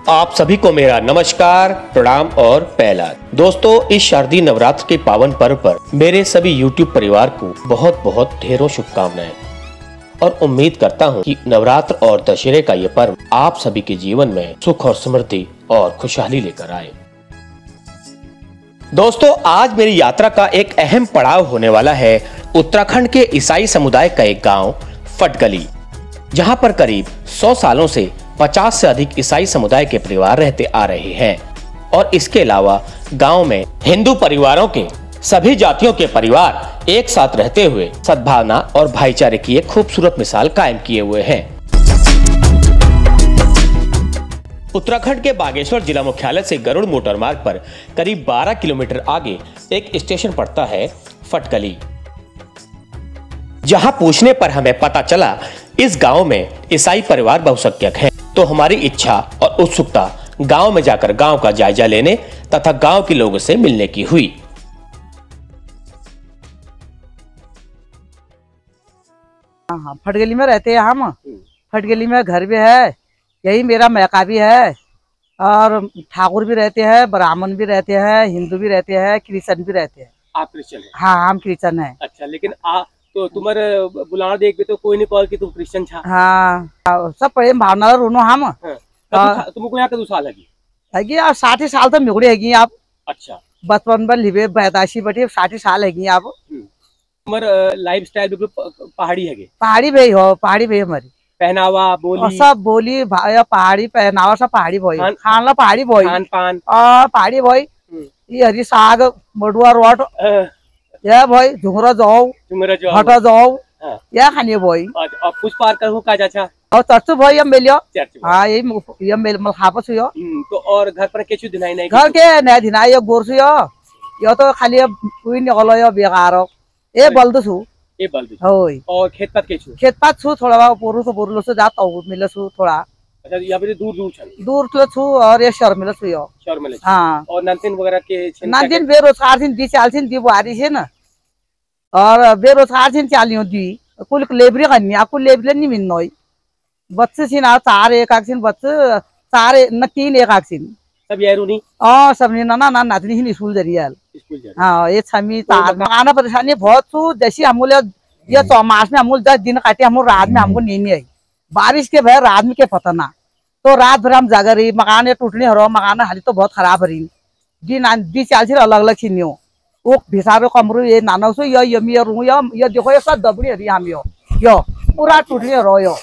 आप सभी को मेरा नमस्कार, प्रणाम और पहला। दोस्तों, इस शारदीय नवरात्र के पावन पर्व पर मेरे सभी YouTube परिवार को बहुत बहुत ढेरों शुभकामनाएं और उम्मीद करता हूं कि नवरात्र और दशहरे का ये पर्व आप सभी के जीवन में सुख और समृद्धि और खुशहाली लेकर आए। दोस्तों, आज मेरी यात्रा का एक अहम पड़ाव होने वाला है उत्तराखंड के ईसाई समुदाय का एक गांव फटगली, जहां पर करीब 100 सालों से 50 से अधिक ईसाई समुदाय के परिवार रहते आ रहे हैं और इसके अलावा गांव में हिंदू परिवारों के सभी जातियों के परिवार एक साथ रहते हुए सद्भावना और भाईचारे की एक खूबसूरत मिसाल कायम किए हुए हैं। उत्तराखंड के बागेश्वर जिला मुख्यालय से गरुड़ मोटर मार्ग पर करीब 12 किलोमीटर आगे एक स्टेशन पड़ता है फटगली, जहां पूछने पर हमें पता चला इस गांव में ईसाई परिवार बहुसंख्यक हैं। तो हमारी इच्छा और उत्सुकता गांव में जाकर गांव का जायजा लेने तथा गांव के लोगों से मिलने की हुई। हाँ, फटगली में रहते हैं हम। फटगली में घर भी है, यही मेरा मैका भी है और ठाकुर भी रहते हैं, ब्राह्मण भी रहते हैं, हिंदू भी रहते हैं, क्रिश्चियन भी रहते हैं। आप क्रिश्चियन हैं? हाँ, हम क्रिश्चियन है। अच्छा, लेकिन तो तुम्हारे बुलाना देख भी तो कोई नहीं कॉल कि तुम क्रिश्चियन छा। हाँ, सब प्रेम भावना रोनो हम। तुमको यहाँ कदू साल है आप 60 साल तो मिगड़े हैगी आप। अच्छा, बचपन में लिवे 82 बटे 60 साल हैगी आप। तुम्हारा लाइफ स्टाइल बिल्कुल पहाड़ी है? पहाड़ी भाई हो, पहाड़ी भाई हमारी पहनावा बोली सब बोली पहाड़ी पहनावा सब पहाड़ी भाई, खाना पहाड़ी भाई, खान पान पहाड़ी भाई। ये हरी साग मडुआ रोट या भाई झुमरा जाओ हटा जाओ या खाने भाई। और कुछ पार कर का जाचा और चर्चू भाई हम मिलियो। हाँ, यही ये मेल मल खापस हुयो। तो और घर पर केचु दिनाई नहीं? घर के नया दिनाई गोर सुयो यो तो खाली कोई निकलो यो बेकार हो ए बलदु छु ए बलदु होय। और खेत पात केचु? खेत पात छु थोड़ा पोरु तो पोरु से जाता हूं मिले छु थोड़ा। अच्छा, यहाँ पे दूर तो छु और ये शहर मिले छु यो शहर मिले। हाँ, और नंदिन वगैरह के नंदिन बेरोजगार छिन दी चाल छिन दी बुआरी छिन और बेरोजगार छिन चालियो दी कुल लेबरी करनी आपको लेबरी नहीं मिलनो बच्चे छिन आ 4 एक आक छिन बच्चे 4 न 3 एक आक छिन सब यारू नहीं सब नहीं ना नातनी छिन स्कूल जरियाल। हाँ, ये छमी तो तार मकाना परेशानी बहुत छु। जैसे हमले ये 100 मास में हम 10 दिन काटे हम रात में हमको नींद नहीं आई। बारिश के भय रात में के पता ना, तो रात भर हम जागर रही मकान टूटने हो मकान हाली तो बहुत खराब रही दी चाल छिन अलग अलग छिनियो वो भिसारो कमरू ये नाना सो यो यमी रू यो देखो ये सब दबड़ी हरी हम यो पूरा टूटने रो यो।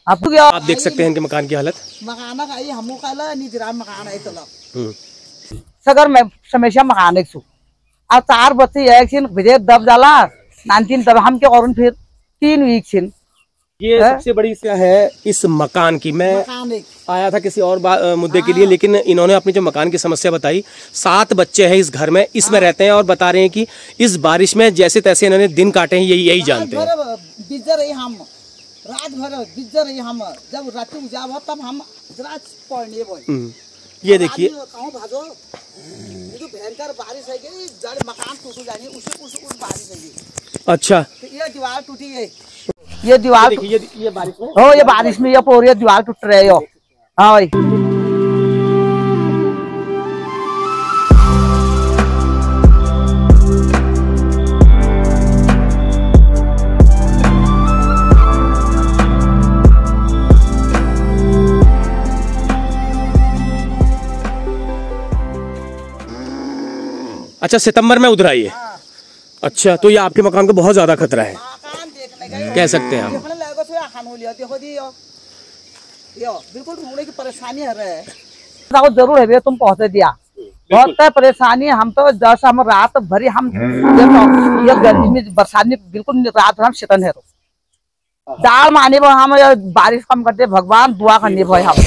आप देख सकते हैं इनके मकान की हालत। मकान का ये हमू काला निजरा मकान है तो सगर मैं हमेशा मकान एक सु अब 4 बच्चे एक छिन विदेश दब जाला 19 दब हम के और फिर 3 वीक छिन। ये सबसे बड़ी क्या है इस मकान की। मैं आया था किसी और मुद्दे के लिए, लेकिन इन्होंने अपनी जो मकान की समस्या बताई। 7 बच्चे हैं इस घर में, इसमें रहते हैं और बता रहे हैं कि इस बारिश में जैसे तैसे इन्होंने दिन काटे हैं, यही जानते हैं। रात भर बिजर रही हम जब रात उजाव तब हम ये देखिए भयंकर बारिश है मकान टूट जानी उस बारिश है। अच्छा, तो ये दीवार टूटी है, ये दीवार ये बारिश में हो ये बारिश में ये पूरी दीवार टूट रही हो। हाँ भाई, अच्छा सितंबर में उधर आई है। अच्छा, तो ये आपके मकान को बहुत ज्यादा खतरा है कह सकते हैं आप। बिल्कुल ढूंढने की परेशानी है जरूर है तुम पहुंचे दिया बहुत परेशानी। हम तो जैसे हम रात भरी हम ये गर्मी में बरसात में बिल्कुल रात भर हम शिकन है तो दाल माने हम बारिश कम करते भगवान दुआ करने भाई हम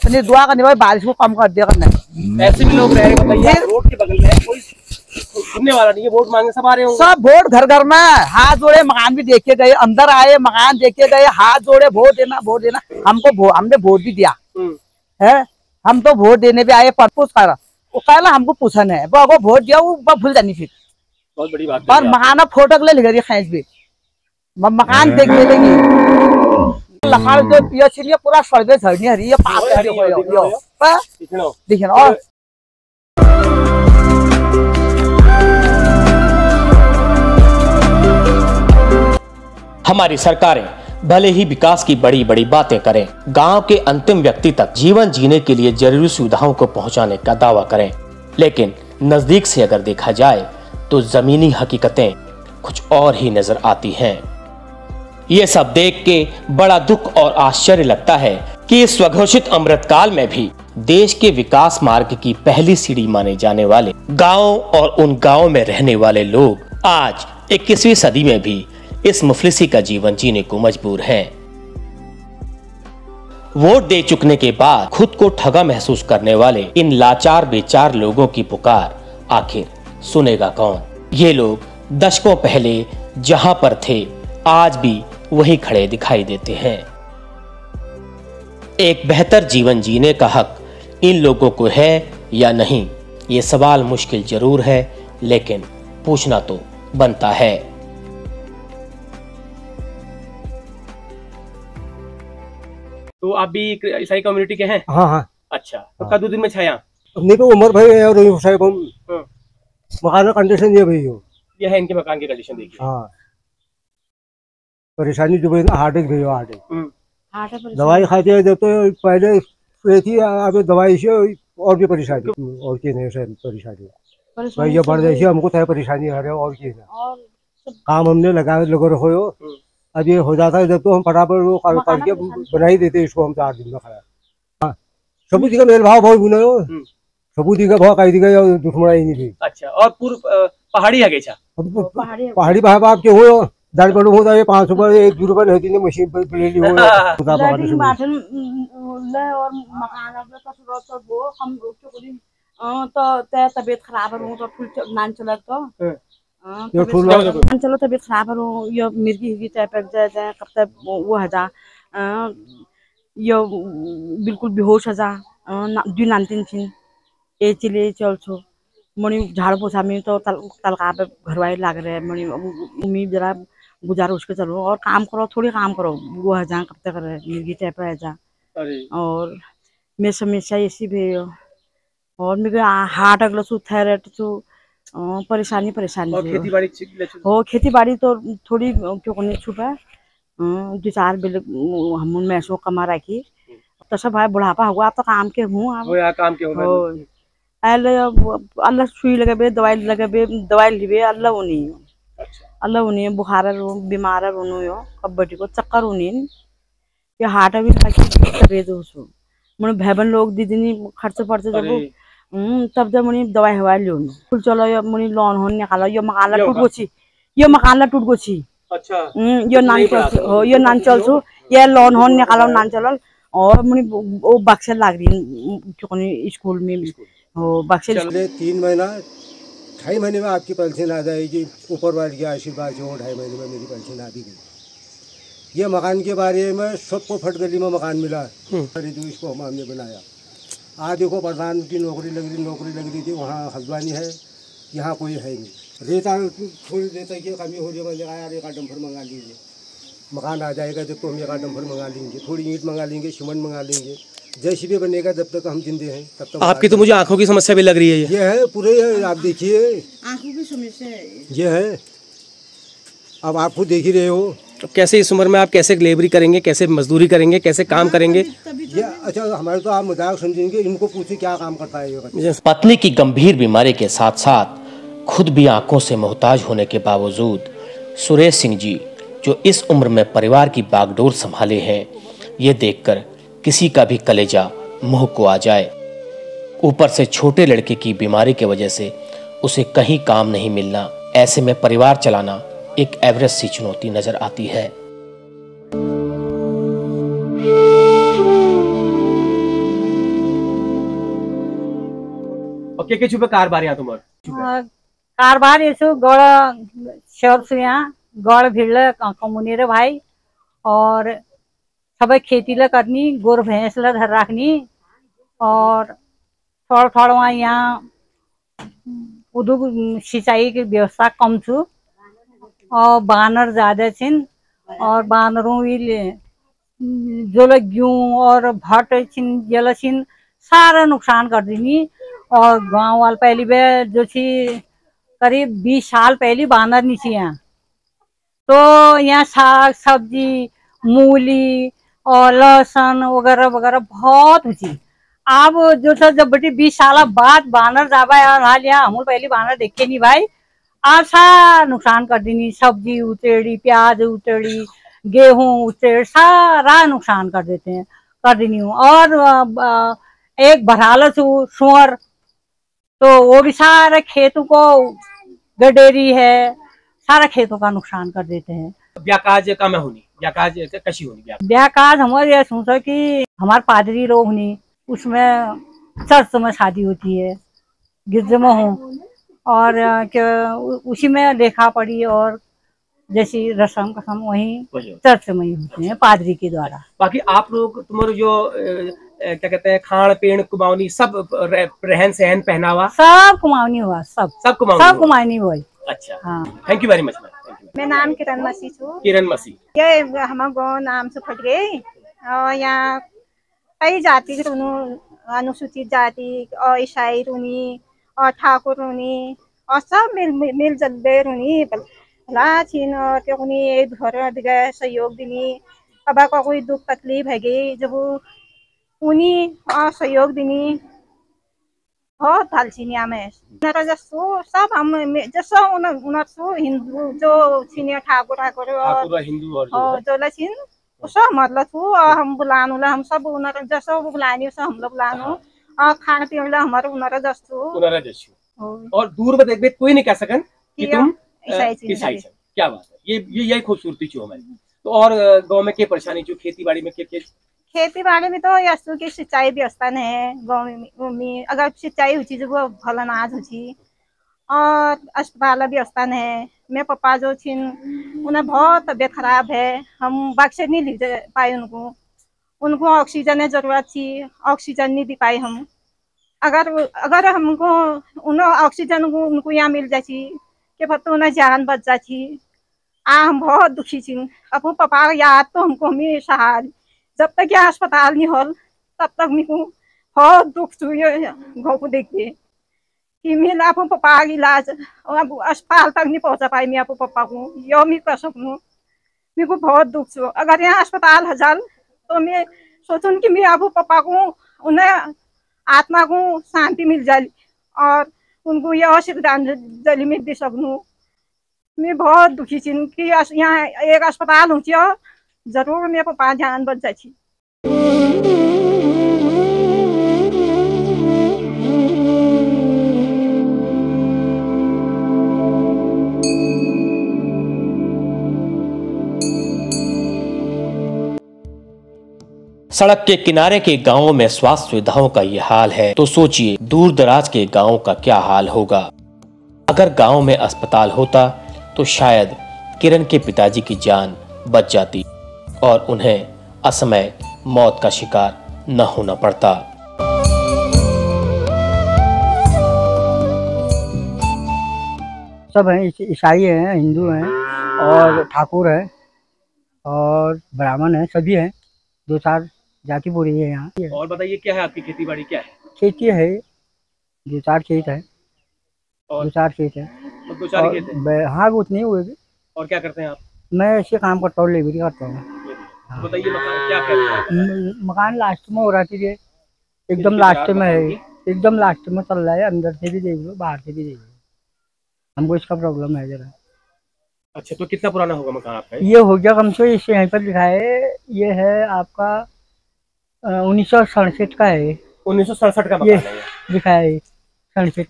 फिर दुआ करने भाई बारिश को कम कर दिया करने। ऐसे भी लोग रहे रोड के बगल में कोई सुनने वाला नहीं है, वोट मांगने सब आ रहे होंगे। सब वोट घर घर में हाथ जोड़े मकान भी देखे गए, अंदर आए मकान देखे गए, हाथ जोड़े वोट देना हमने वोट भी दिया है। हम तो वोट देने भी आए परपूछ कर वो कहला हमको पूछन है वो वोट दिया वो भूल जानी फिर बहुत बड़ी बात। और मकाना फोटो ले लिखा खींच भी मकान देख लेंगे लखाड़ जो ये छिलिए पूरा सड़बे झड़नी हरी ये पाप है यो देखिए ना। और हमारी सरकारें भले ही विकास की बड़ी बड़ी बातें करें, गांव के अंतिम व्यक्ति तक जीवन जीने के लिए जरूरी सुविधाओं को पहुंचाने का दावा करें, लेकिन नजदीक से अगर देखा जाए तो जमीनी हकीकतें कुछ और ही नजर आती हैं। ये सब देख के बड़ा दुख और आश्चर्य लगता है कि इस स्वघोषित अमृतकाल में भी देश के विकास मार्ग की पहली सीढ़ी माने जाने वाले गांवों और उन गांवों में रहने वाले लोग आज 21वीं सदी में भी इस मुफलिसी का जीवन जीने को मजबूर हैं। वोट दे चुकने के बाद खुद को ठगा महसूस करने वाले इन लाचार बेचार लोगों की पुकार आखिर सुनेगा कौन? ये लोग दशकों पहले जहां पर थे आज भी वही खड़े दिखाई देते हैं। एक बेहतर जीवन जीने का हक इन लोगों को है या नहीं, ये सवाल मुश्किल जरूर है, लेकिन पूछना तो बनता है। तो आप भी ईसाई कम्युनिटी के हैं? हाँ हाँ। अच्छा, तो कद दिन में छाया नहीं तो उमर भाई है और साहब हम मकान का कंडीशन ये भाई हो, ये है इनके मकान की कंडीशन देखिए। हाँ परेशानी जो भाई हार्ट भी हो, हार्ट दवाई खाते हैं जब तो पहले ये थी, अब दवाई से और भी परेशानी और की नहीं सर परेशानी भाई ये बढ़ जाए हमको तो परेशानी है और की काम हमने लगा रखो हो। अब ये हो जाता है जब तो हम फटाफट वो करके बना ही देते इसको हम 4 दिन में खड़ा। हाँ सबूत का मेल भाव बहुत बुना हो, सबूत का भाव कही दी गई दुश्मना ही नहीं थी। अच्छा, और पूर्व पहाड़ी आगे छा पहाड़ी भाव आप के हो दाल बड़ो होता है 5 रुपए 1 रुपए होती है मशीन पर ले ली हो और मकान वो हम तो तबीयत खराब है तो फुल नान चला तो चलो तबीयत खराब है यो मिर्गी टाइप जाए कब तक वो हजा यो बिल्कुल बेहोश हजा 2 नानतीन छिन ए चिले चल छो मणि झाड़ पोछा में तो तलका पे घरवाई लाग रहे मणि उम्मीद जरा गुजारो उसके चलो और काम करो थोड़ी काम करो वो हजा कब तक रहे मिर्गी टाइप हजा। और मेरी समस्या ऐसी भी है और मेरे हार्ट अगला सु थायराइड सु परेशानी और खेती बाड़ी तो थोड़ी क्यों करनी छुपा 2-4 बिल हम में सो कमा रखी तो सब भाई बुढ़ापा हुआ आप तो काम के हूँ अल्लाह सुई लगे दवाई लिबे अल्लाह उन्हीं अल्लाह उन्हीं बुखार बीमार हो कब्बडी को चक्कर उन्हीं ये हार्ट अभी मैं भैबन लोग दीदी खर्च पड़ते जब तब जब मुनी दवाई हवाई लियो फुल चलो यो मुनी लोन हो निकालो यो मकान ला टूट गोची। अच्छा यो नान चल छु ये लोन हो निकालो नान चलल और मुनी वो बक्से लाग रही क्यों स्कूल में हो बक्से 3 महीना 2.5 महीने में आपकी पेंशन आ जाएगी, ऊपर वाले की आशीर्वाद से 2.5 महीने में मेरी पेंशन आ भी गई। ये मकान के बारे में सबको फट गली में मकान मिला खरीदू इसको हमने बनाया। आज देखो प्रधान की नौकरी लग रही थी वहाँ हल्द्वानी है, यहाँ कोई है नहीं। रेता थोड़ी रेता की कमी हो रही है, यार एक डंफर मंगा लीजिए मकान आ जाएगा जब तो हम एक डंफर मंगा लेंगे, थोड़ी ईंट मंगा लेंगे, सीमेंट मंगा लेंगे, जैसे भी बनेगा जब तक हम जिंदे हैं तब तक। आपकी तो मुझे आंखों की समस्या भी लग रही है। ये है पूरे आप देखिए आंखों की समस्या है ये है, अब आप खुद देख ही रहे हो। तो कैसे इस उम्र में आप कैसे लेबरी करेंगे, कैसे मजदूरी करेंगे, कैसे काम करेंगे? ये अच्छा हमारे तो आप मजाक समझेंगे, इनको पूछे क्या काम करता है ये। पत्नी की गंभीर बीमारी के साथ साथ खुद भी आंखों से मोहताज होने के बावजूद सुरेश सिंह जी जो इस उम्र में परिवार की बागडोर संभाले हैं, ये देखकर किसी का भी कलेजा मुंह को आ जाए। ऊपर से छोटे लड़के की बीमारी की वजह से उसे कहीं काम नहीं मिलना, ऐसे में परिवार चलाना एक एवरेज सी चुनौती नजर आती है। के छुपे कारबार यहाँ तुम्हारे कारबार यसो गड़ शहर से यहाँ गड़ भिड़ कमुने रे भाई और सब खेती ला करनी गोर भैंस ला धर रखनी और थोड़ा वहाँ यहाँ उद्योग सिंचाई की व्यवस्था कम छू और बानर ज्यादा छिन और बानरों भी जोलग्यूं और भट छिन जल छिन सारा नुकसान कर दीनी। और गांव वाल पहली बे जो छी करीब 20 साल पहली बानर नीचे यहाँ, तो यहाँ साग सब्जी मूली और लहसुन वगैरह वगैरह बहुत हुई। अब जो था जब बटी 20 साल बाद बानर जाबा हाल यहाँ हम पहली बानर देखे नहीं भाई। आज सारा नुकसान कर दीनी, सब्जी उतेड़ी प्याज उतेड़ी गेहूं उतेड़ सारा नुकसान कर देते हैं कर देनी हूँ। और एक भरालस सुअर, तो वो भी सारे खेतों को गडेरी है, सारा खेतों का नुकसान कर देते हैं। ब्याकाज का मैं होनी ब्याकाज कशी होनी ब्याकाज हमारे ये सोचा कि हमारे पादरी लोग होनी, उसमें चर्च में शादी होती है, गिरजे में हूँ और उसी में देखा पड़ी। और जैसी रस्म कसम वही चर्च में ही होते हैं पादरी के द्वारा। बाकी आप लोग तुम्हारे जो क्या कहते हैं खान पीन कुमाऊनी सब रहन सहन पहनावा सब कुमाऊनी हुआ, सब कुमाऊनी हुआ। अच्छा हाँ, थैंक यू वेरी मच। मैं नाम किरण मसी छू। किरण मसी, ये हमारे गाँव नाम से फट गए और यहाँ कई जाति अनुसूचित जाति और ईसाई रूनी और ठाकुर रूनी और सब मिल जल रूनी भला छीन और क्यों घर दिगा सहयोग दिनी। कबा का कोई दुख तकलीफ है गई जब उन्हीं और सहयोग दिनी बहुत थालसीनिया में जसो सब हम जसो उन हिंदू जो छीनिया ठाकुर और हिंदू और जो लछिन सब मतलब छू और हम बुलानु ला हम सब उनर जसो बुलानी सब हम लोग बुलानु और खान पीन ला हमारे उनर जसो। और दूर में देख कोई नहीं कह सकन कि तुम ईसाई। क्या बात है, ये यही खूबसूरती छो हमारी। तो और गांव में क्या परेशानी छो, खेती बाड़ी में क्या खेती बाड़ी में तो यस्तु की सिंचाई व्यवस्था है गाँव में। अगर सिंचाई हुई जब वो भल अनाज हुई और अस्पताल व्यवस्था है। मेरे पापा जो छिन उन्हें बहुत तबीयत खराब है, हम बक्से नहीं ले पाए उनको ऑक्सीजन की जरूरत थी, ऑक्सीजन नहीं दे पाए हम। अगर हमको उन्हें ऑक्सीजन उनको यहाँ मिल जाती कि पता उन्हें जान बच जाती। हम बहुत दुखी थी। अब पापा याद तो हमको हमेशा हाल जब तक यहाँ अस्पताल नहीं हल तब तक मेरे को बहुत दुख गाँव को देख के कि मैं आप पापा का इलाज अब अस्पताल तक नहीं पहुँचा पाई। मैं आप पापा को यो मैं कर सकूँ, मेरे को बहुत दुख छो। अगर यहाँ अस्पताल हजाल तो मैं सोचूँ कि मैं आप पापा को उन्हें आत्मा को शांति मिल जाए और उनको यह श्रद्धांजलि में दे सकूँ। मैं बहुत दुखी थी कि यहाँ एक अस्पताल हो जरूर मेरे पापा जान बच जाती। सड़क के किनारे के गांवों में स्वास्थ्य सुविधाओं का ये हाल है तो सोचिए दूर दराज के गांवों का क्या हाल होगा। अगर गांव में अस्पताल होता तो शायद किरण के पिताजी की जान बच जाती और उन्हें असमय मौत का शिकार न होना पड़ता। सब हैं, ईसाई हैं, हिंदू हैं और ठाकुर हैं और ब्राह्मण हैं, सभी हैं। 2-4 जाति पूरी है यहाँ। और बताइए क्या है आपकी खेती बाड़ी क्या है? खेती है, 2-4 खेत है और 2-4 खेत है। 2-4 खेत है? हाँ उतनी हुए। और क्या करते हैं आप? मैं ऐसे काम करता हूँ, लेबरी करता हूँ। बताइए मकान क्या है? मकान लास्ट में हो रहा थी, एकदम लास्ट में है, एकदम लास्ट में चल रहा है। अंदर से भी देख लो बाहर से भी देख लो, हमको इसका प्रॉब्लम है जरा। अच्छा, तो कितना पुराना होगा मकान आपका? ये हो गया कम से कम, इससे यहीं पर लिखा है, ये है आपका 1967 का है। 1967 का मकान है लिखा है 67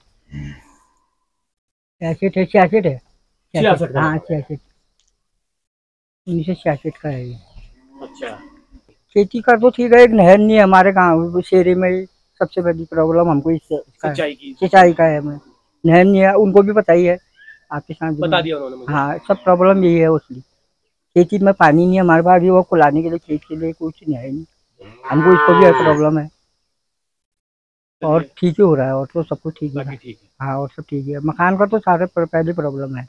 है, 66 है। हाँ 66, 1966 का है। अच्छा, खेती कर तो ठीक है, एक नहर नहीं है हमारे गाँव शहरी में। सबसे बड़ी प्रॉब्लम हमको सिंचाई का है। नहर नहीं है, उनको भी पता ही है, आपके साथ बता दिया उन्होंने मुझे। हाँ, सब प्रॉब्लम यही है उसकी। खेती में पानी नहीं है हमारे पास, वो खुलाने के लिए खेत के लिए कुछ नहीं है, हमको इसको भी प्रॉब्लम है। और ठीक ही हो रहा है, और तो सब कुछ ठीक है। हाँ, और सब ठीक है। मकान का तो सारे पहले प्रॉब्लम है।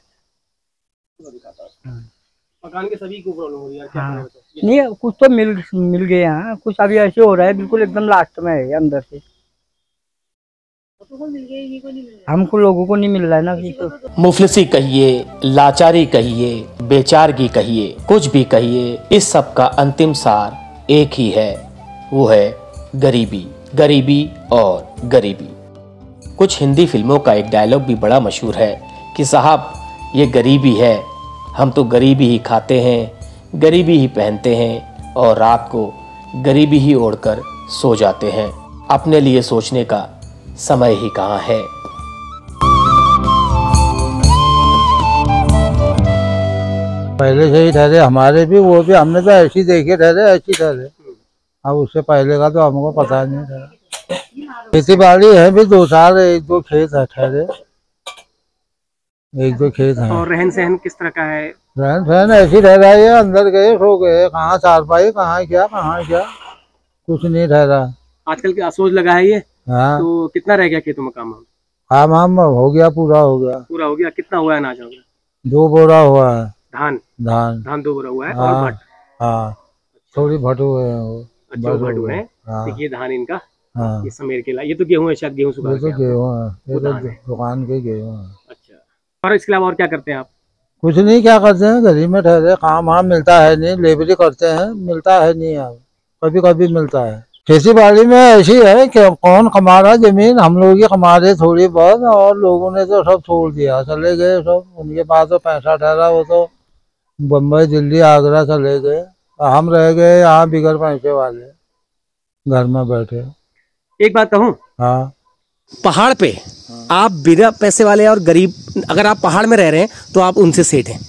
मकान के सभी को प्रॉब्लम हो रही है। नहीं कुछ तो मिल गए हैं, कुछ अभी ऐसे हो रहा है, बिल्कुल एकदम लास्ट में है अंदर से। हमको लोगों को नहीं मिल रहा है ना अभी तो। मुफलिसी कहिए, लाचारी कहिए, बेचारगी कहिए, कुछ भी कहिए, इस सब का अंतिम सार एक ही है, वो है गरीबी, गरीबी और गरीबी। कुछ हिंदी फिल्मों का एक डायलॉग भी बड़ा मशहूर है कि साहब ये गरीबी है, हम तो गरीबी ही खाते हैं, गरीबी ही पहनते हैं और रात को गरीबी ही ओढ़कर सो जाते हैं। अपने लिए सोचने का समय ही कहाँ है। पहले से ही ठहरे हमारे भी, वो भी हमने तो ऐसी देखे ठहरे, ऐसी ठहरे। अब उससे पहले का तो हमको पता नहीं था। खेती बाड़ी है भी 2 साल, 1-2 खेत है ठहरे, 1-2 खेत है। और रहन सहन किस तरह का है? रहन सहन ऐसी रह रहा है, अंदर गए सो गए, कहाँ चारपाई, कहाँ क्या कुछ नहीं ठहरा। आजकल की असोज लगा है ये। हाँ। तो कितना रह गया खेतों में काम? काम हो गया, पूरा हो गया। कितना हुआ है अनाज? 2 बोरा हुआ है। धान 2 बोरा हुआ है। हाँ, और भट? हाँ, थोड़ी भट हुए हैं वो। अच्छा, भट हुए हैं। हाँ। ये धान इनका, हाँ। ये समेर के ला, ये तो गेहूं है शायद, गेहूं सुखा ये तो गेहूँ है, ये तो धान है। दुकान के गेहूँ है। अच्छा, और इसके अलावा और क्या करते हैं आप? कुछ नहीं, क्या करते हैं, गरीब में ठहरे, काम वहाँ मिलता है नहीं, लेबरी करते हैं, मिलता है नहीं, अब कभी कभी मिलता है। खेती बाड़ी में ऐसी है कि कौन कमा रहा, जमीन हम लोग ही कमा रहे थोड़ी बहुत, और लोगों ने तो सब छोड़ दिया, चले गए सब। उनके पास तो पैसा ठहरा, वो तो बम्बई, दिल्ली, आगरा चले गए। हम रह गए यहाँ बिगर पैसे वाले, घर में बैठे। एक बात कहूँ? हाँ। पहाड़ पे आप बिना पैसे वाले और गरीब, अगर आप पहाड़ में रह रहे हैं तो आप उनसे सेठ हैं,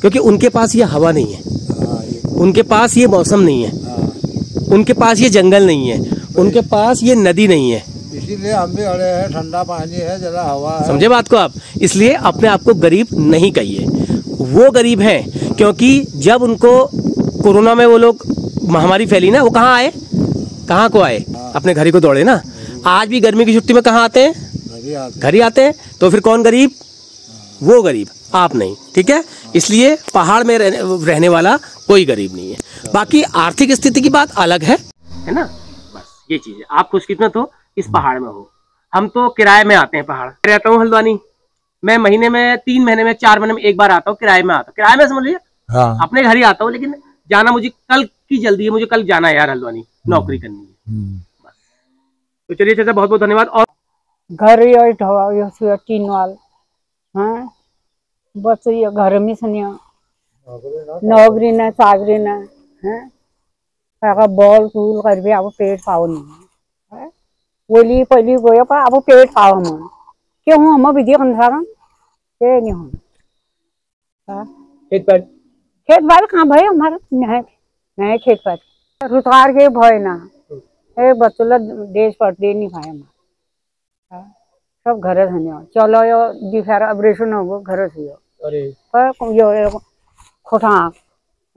क्योंकि उनके पास ये हवा नहीं है, उनके पास ये मौसम नहीं है, उनके पास ये जंगल नहीं है, उनके पास ये नदी नहीं है। इसीलिए हम भी अड़े हैं, ठंडा पानी है, जरा हवा है। समझे बात को आप? इसलिए अपने आप को गरीब नहीं कहिए, वो गरीब हैं क्योंकि जब उनको कोरोना में वो लोग महामारी फैली ना, वो कहाँ आए, कहाँ को आए? अपने घर ही को दौड़े ना। आज भी गर्मी की छुट्टी में कहाँ आते हैं? घर ही आते हैं। तो फिर कौन गरीब? वो गरीब, आप नहीं। ठीक है, इसलिए पहाड़ में रहने वाला कोई गरीब नहीं है। बाकी आर्थिक स्थिति की बात अलग है ना। बस ये चीज है, आप खुशकिस्मत हो इस पहाड़ में हो। हम तो किराए में आते हैं पहाड़। रहता हूँ हल्द्वानी, मैं महीने में 3 महीने में 4 महीने में एक बार आता हूँ, किराए में आता हूँ। किराए में समझ लीजिए। हाँ। अपने घर ही आता हूँ, लेकिन जाना मुझे कल की जल्दी है, मुझे कल जाना है यार हल्द्वानी, नौकरी करनी है। बस तो चलिए चाचा, बहुत बहुत धन्यवाद। और घर टीन वाल, हाँ, बस ये घर में सनिया नौकरी न चाकरी न है, बॉल फूल कर भी अब पेट पाओ नहीं है। बोली पहली गयो पर अब पेट पाओ हम क्यों हम विधि अनुसार के नहीं हम खेत बाड़ी कहाँ भय हमारा नहीं खेत बाड़ी रोजगार के भय ना बच्चों देश पर दे नहीं पाए हमारा, सब घर धन्यवाद। चलो यो दिखार ऑपरेशन हो घर से यो खोटा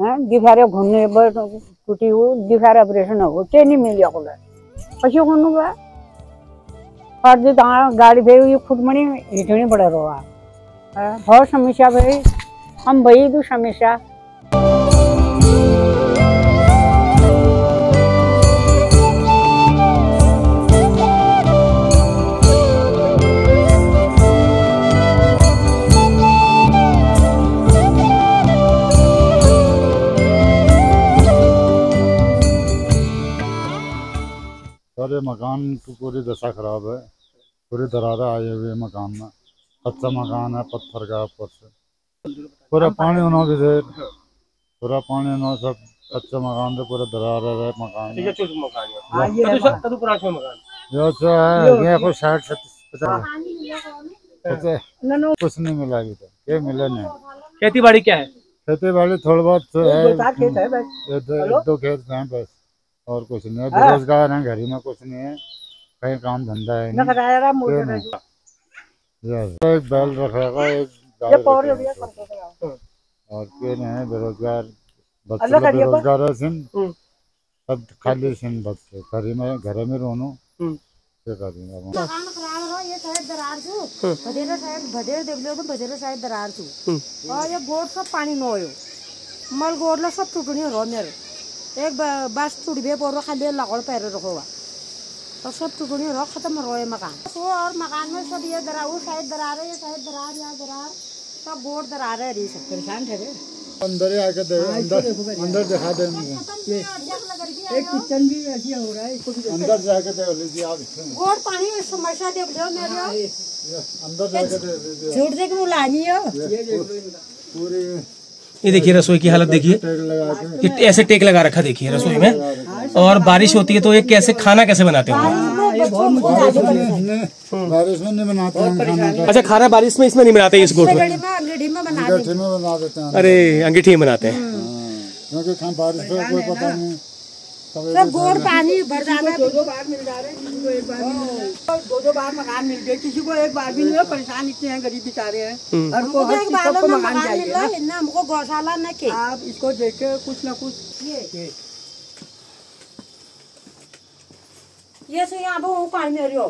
है दिखारे घूमने टूटी हो दिखार ऑपरेशन हो के नहीं मिली पी को गाड़ी भाई खुद मनी हिटनी पड़ रहा बहुत समस्या भाई हम भाई दू समस्या। सारे मकान की पूरी दशा खराब है, पूरी दरारें आई हुई है मकान में। कच्चा मकान है, पत्थर का ऊपर से पूरा पानी उन्होंने दे पूरा पानी उन्होंने सब कच्चा मकान से पूरा दरार है मकान में। ये कुछ 60-70 कुछ नहीं मिला अभी तक, ये मिला नहीं। खेती बाड़ी क्या है? खेती बाड़ी थोड़ा बहुत है, 2 खेत हैं बस, और कुछ नहीं है। बेरोजगार हैं, घर ही में कुछ नहीं है, कहीं काम धंधा है नहीं। एक बैल रखेगा, एक गाय रखेगा, और क्यों नहीं है बेरोजगार बच्चे बेरोजगार है सिन सब खाली सिन बच्चे घर में रोनो क्या करेंगे। भदेर देवलो तो भदेर दरार और ये गोड़ सब पानी नो मल गोड़ सब टूटनी रो मेरे एक बस टूटबे बोरो खाली लगड़ पैर रखो तो सब टूटनी रख खत्म रोए मकान और मकान में सब ये दरार वो साइड दरार है, ये साइड दरार, यहाँ दरार सब बोर्ड दरार है। सब परेशान थे अंदर आके अंदर दिखा दे। एक किचन भी ऐसी हो रहा है, इसको भी अंदर जाके देख लीजिए आप। और पानी समस्या देख लो मेरे अंदर जाके देख लीजिए। झूठ देख बुलानी हो पूरी ये देखिए रसोई की हालत देखिए, ऐसे टेक लगा रखा देखिए रसोई में। और बारिश होती है तो ये कैसे खाना कैसे बनाते हो? बारिश में नहीं बनाते हैं खाना। अच्छा खाना बारिश में इसमें नहीं बनाते इस गोट में? अंगीठी में बना देते हैं। अरे अंगीठी में बनाते हैं क्योंकि बारिश में कोई पता नहीं। सब गोड़ पानी भर जाना, 2 बार मिल जा रहे हैं, किसी को 1 बार मिल रहा है, 2 बार मकान मिल गए, किसी को 1 बार भी नहीं है। परेशान इतने हैं, गरीब बेचारे हैं, हर को हर चीज सबको मकान चाहिए ना। हमको गौशाला न के आप इसको देख के कुछ ना कुछ ये सो यहाँ वो पानी में रहो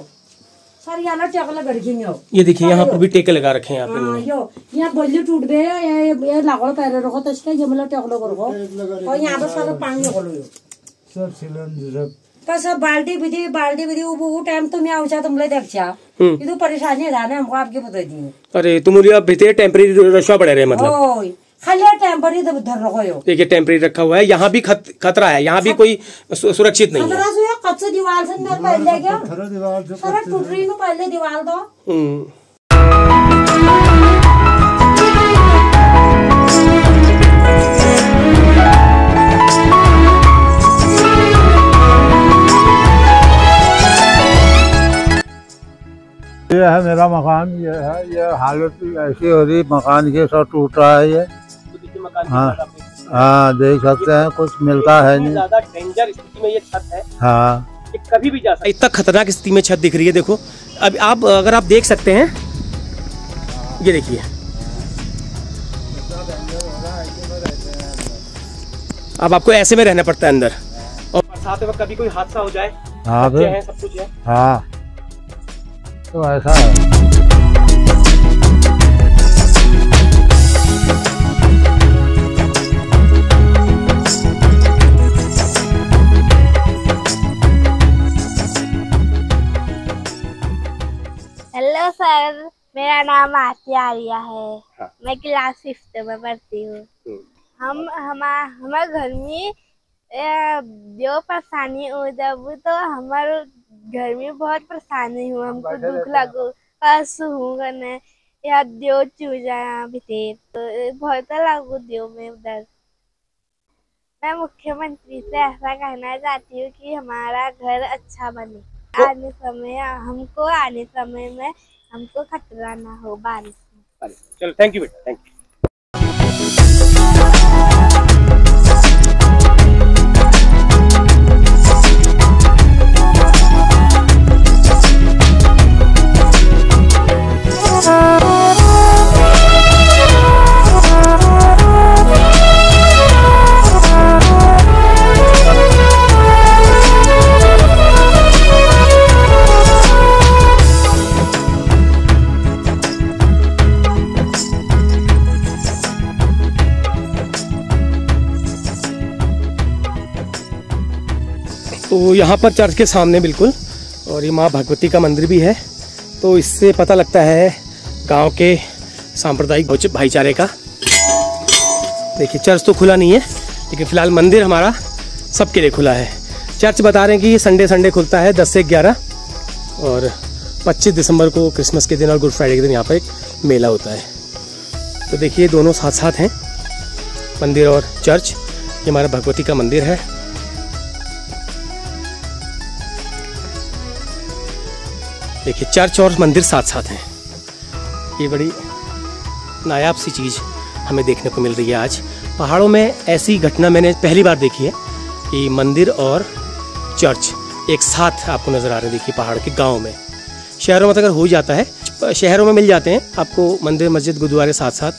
सर, यहाँ चकला गड़की हो। ये देखिए यहाँ पर भी टेके लगा रखे हैं यहाँ बल्ली टूट गए, ये लागड़ पैर रखो तो इसका जमला टकलो रखो और यहाँ पर सारा पानी रखो सब सिलेंडर सब बाल्टी विधि वो टाइम तो मैं आऊचा तुमले देखा ये तो परेशानी है ना हमको आपके बता दी। अरे तुम भीतर टेम्परेरी रखवा पड़े रहे मतलब खाली टेम्परेरी तो धर रखो हो। देखिए टेम्परेरी रखा हुआ है, यहाँ भी खतरा है, यहाँ भी कोई सुरक्षित नहीं है। कच्चे दीवार से पहले क्या सर टूट रही हूँ पहले दीवार तो। ये है मेरा मकान, ये है, ये हालत ऐसी हो रही मकान की, सब टूट रहा है ये। हाँ देख सकते हैं, कुछ मिलता है नहीं। ज्यादा डेंजर स्थिति में ये छत है। हाँ कभी भी जा सकता है, इतना खतरनाक स्थिति में छत दिख रही है। देखो अब आप अगर आप देख सकते हैं, ये देखिए अब आपको ऐसे में रहना पड़ता है अंदर, और बरसात में कभी कोई हादसा हो जाए। हाँ है, सब कुछ है। हाँ तो ऐसा है। हेलो सर, मेरा नाम आसिया आर्या है। हाँ। मैं क्लास 5 में पढ़ती हूँ। हमारे घर में जो परेशानी हो जब तो हमारे घर में बहुत परेशानी हुआ, हमको दुख लगो कस हूँ करने या दियो चूजा यहाँ भीतर तो बहुत लागू दियो में उधर। मैं मुख्यमंत्री से ऐसा कहना चाहती हूँ कि हमारा घर अच्छा बने, आने समय में हमको खतरा ना हो बारिश में। चलो थैंक यू बेटा, थैंक यू। तो यहाँ पर चर्च के सामने बिल्कुल, और ये माँ भगवती का मंदिर भी है, तो इससे पता लगता है गांव के सांप्रदायिक भाईचारे का। देखिए चर्च तो खुला नहीं है, लेकिन फिलहाल मंदिर हमारा सबके लिए खुला है। चर्च बता रहे हैं कि संडे खुलता है 10 से 11, और 25 दिसंबर को क्रिसमस के दिन और गुड फ्राइडे के दिन यहाँ पर एक मेला होता है। तो देखिए दोनों साथ साथ हैं, मंदिर और चर्च। ये हमारा भगवती का मंदिर है। देखिए चर्च और मंदिर साथ साथ हैं। ये बड़ी नायाब सी चीज़ हमें देखने को मिल रही है आज। पहाड़ों में ऐसी घटना मैंने पहली बार देखी है कि मंदिर और चर्च एक साथ आपको नज़र आ रहे हैं। देखिए पहाड़ के गांव में, शहरों में तो अगर हो जाता है, शहरों में मिल जाते हैं आपको मंदिर मस्जिद गुरुद्वारे साथ साथ,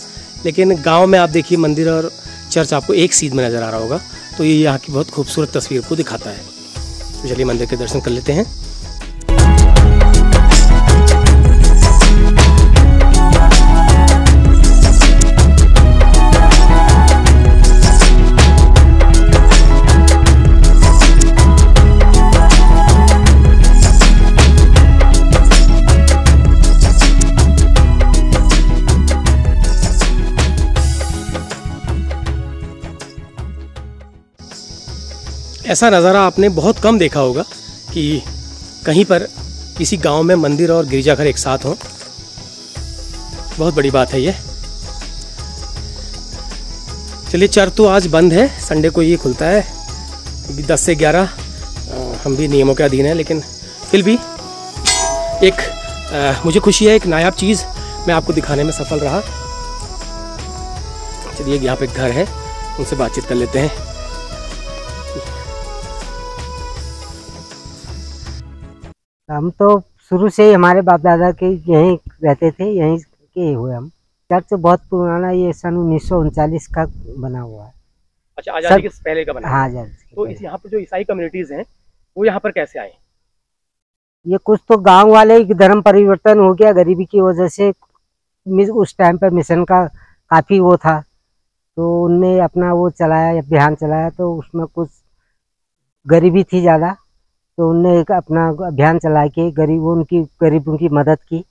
लेकिन गांव में आप देखिए मंदिर और चर्च आपको एक सीध में नज़र आ रहा होगा। तो ये यहाँ की बहुत खूबसूरत तस्वीर को दिखाता है। तो चलिए मंदिर के दर्शन कर लेते हैं। ऐसा नज़ारा आपने बहुत कम देखा होगा कि कहीं पर किसी गांव में मंदिर और गिरजाघर एक साथ हों। बहुत बड़ी बात है ये। चलिए, चर्च तो आज बंद है, संडे को ये खुलता है 10 से 11। हम भी नियमों के अधीन हैं, लेकिन फिर भी एक मुझे खुशी है, एक नायाब चीज़ मैं आपको दिखाने में सफल रहा। चलिए, यहाँ पे एक घर है, उनसे बातचीत कर लेते हैं। हम तो शुरू से ही हमारे बाप दादा के यहीं रहते थे, यहीं के हुए हम। चर्च बहुत पुराना, ये सन 1939 का बना हुआ है। अच्छा, आजादी के पहले का बना? हाँ, आजादी। तो इस यहाँ पर जो ईसाई कम्युनिटीज हैं वो यहाँ पर कैसे आए? ये कुछ तो गांव वाले धर्म परिवर्तन हो गया गरीबी की वजह से। उस टाइम पर मिशन का काफी वो था, तो उनने अपना वो चलाया, अभियान चलाया। तो उसमें कुछ गरीबी थी ज़्यादा, तो उनने एक अपना अभियान चला के गरीबों की मदद की,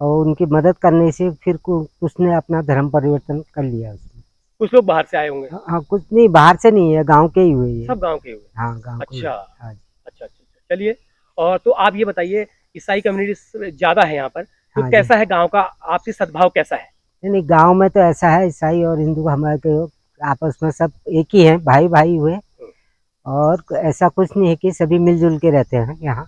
और उनकी मदद करने से फिर कुछ ने अपना धर्म परिवर्तन कर लिया उसमें। कुछ लोग बाहर से आए होंगे? हाँ, कुछ नहीं, बाहर से नहीं है, गांव के ही हुए ये। सब गांव के हुए? हाँ, गांव के। अच्छा, हाँ, अच्छा। चलिए, और तो आप ये बताइए, ईसाई कम्युनिटी ज्यादा है यहाँ पर, तो हाँ, कैसा है गांव का आपसी सद्भाव कैसा है? नहीं, गांव में तो ऐसा है, ईसाई और हिंदू हमारे आपस में सब एक ही हैं, भाई भाई हुए। और ऐसा कुछ नहीं है कि सभी मिलजुल के रहते हैं यहाँ।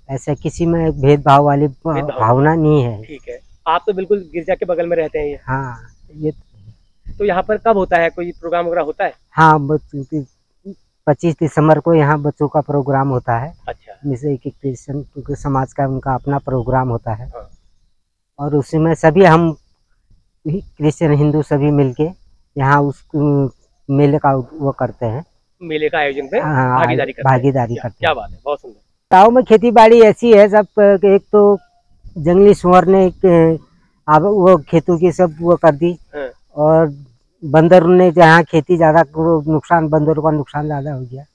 ऐसा किसी में भेदभाव वाली भावना नहीं है। ठीक है। आप तो बिल्कुल गिरजा के बगल में रहते हैं ये? हाँ, ये तो यहाँ पर कब होता है, कोई प्रोग्राम वगैरह होता है? हाँ, 25 दिसंबर को यहाँ बच्चों का प्रोग्राम होता है। अच्छा। जैसे कि क्रिश्चियन समाज का उनका अपना प्रोग्राम होता है। हाँ। और उसी में सभी हम क्रिश्चियन हिंदू सभी मिलके यहाँ उस मेले का वो करते हैं। मेले का आयोजन पे भागीदारी करते हैं। क्या बात है, बहुत सुंदर। गाँव में खेती बाड़ी ऐसी है सब, एक तो जंगली सुअर ने अब वो खेतों की सब वो कर दी, और बंदर ने जहाँ खेती ज्यादा नुकसान, बंदरों का नुकसान ज्यादा हो गया।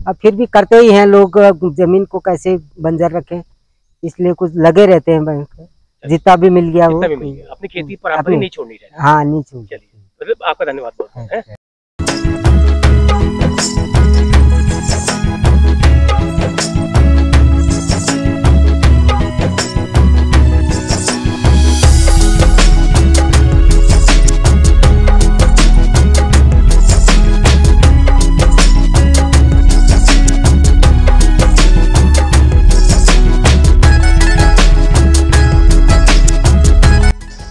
अब फिर भी करते ही हैं लोग, जमीन को कैसे बंजर रखें, इसलिए कुछ लगे रहते हैं। जितना भी मिल गया वो अपनी खेती पर नहीं छोड़नी चाहिए। हाँ, नहीं छोड़नी। चलिए, आपका धन्यवाद बहुत है।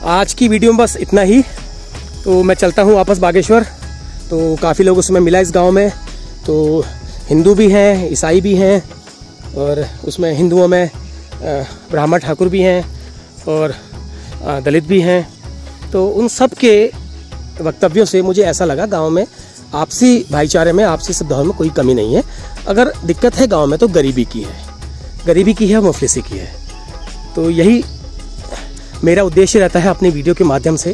आज की वीडियो में बस इतना ही। तो मैं चलता हूँ वापस बागेश्वर। तो काफ़ी लोगों से मैं मिला इस गांव में, तो हिंदू भी हैं, ईसाई भी हैं, और उसमें हिंदुओं में ब्राह्मण ठाकुर भी हैं और दलित भी हैं। तो उन सब के वक्तव्यों से मुझे ऐसा लगा गांव में आपसी भाईचारे में, आपसी सद्भाव में कोई कमी नहीं है। अगर दिक्कत है गांव में तो गरीबी की है, मुफलिसी की है। तो यही मेरा उद्देश्य रहता है अपनी वीडियो के माध्यम से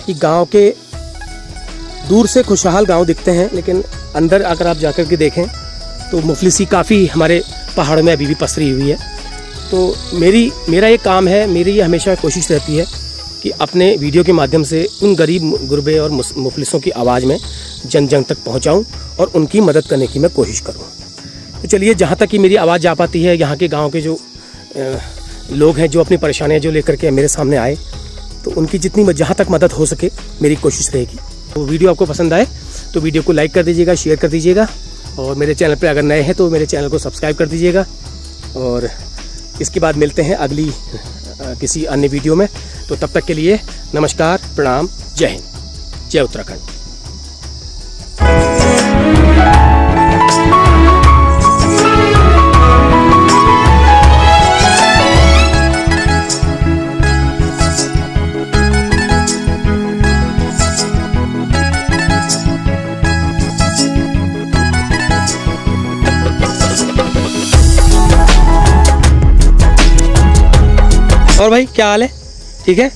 कि गांव के दूर से खुशहाल गांव दिखते हैं, लेकिन अंदर अगर आप जाकर के देखें तो मुफलिसी काफ़ी हमारे पहाड़ों में अभी भी पसरी हुई है। तो मेरा ये काम है, मेरी ये हमेशा कोशिश रहती है कि अपने वीडियो के माध्यम से उन गरीब गुरबे और मुफलिसों की आवाज़ में जन जन तक पहुंचाऊं और उनकी मदद करने की मैं कोशिश करूं। तो चलिए, जहां तक कि मेरी आवाज़ जा पाती है, यहाँ के गांव के जो लोग हैं जो अपनी परेशानियां जो लेकर के मेरे सामने आए, तो उनकी जितनी जहाँ तक मदद हो सके मेरी कोशिश रहेगी। तो वीडियो आपको पसंद आए तो वीडियो को लाइक कर दीजिएगा, शेयर कर दीजिएगा, और मेरे चैनल पर अगर नए हैं तो मेरे चैनल को सब्सक्राइब कर दीजिएगा। और इसके बाद मिलते हैं अगली किसी अन्य वीडियो में। तो तब तक के लिए नमस्कार, प्रणाम, जय हिंद, जय उत्तराखंड। और भाई क्या हाल है? ठीक है।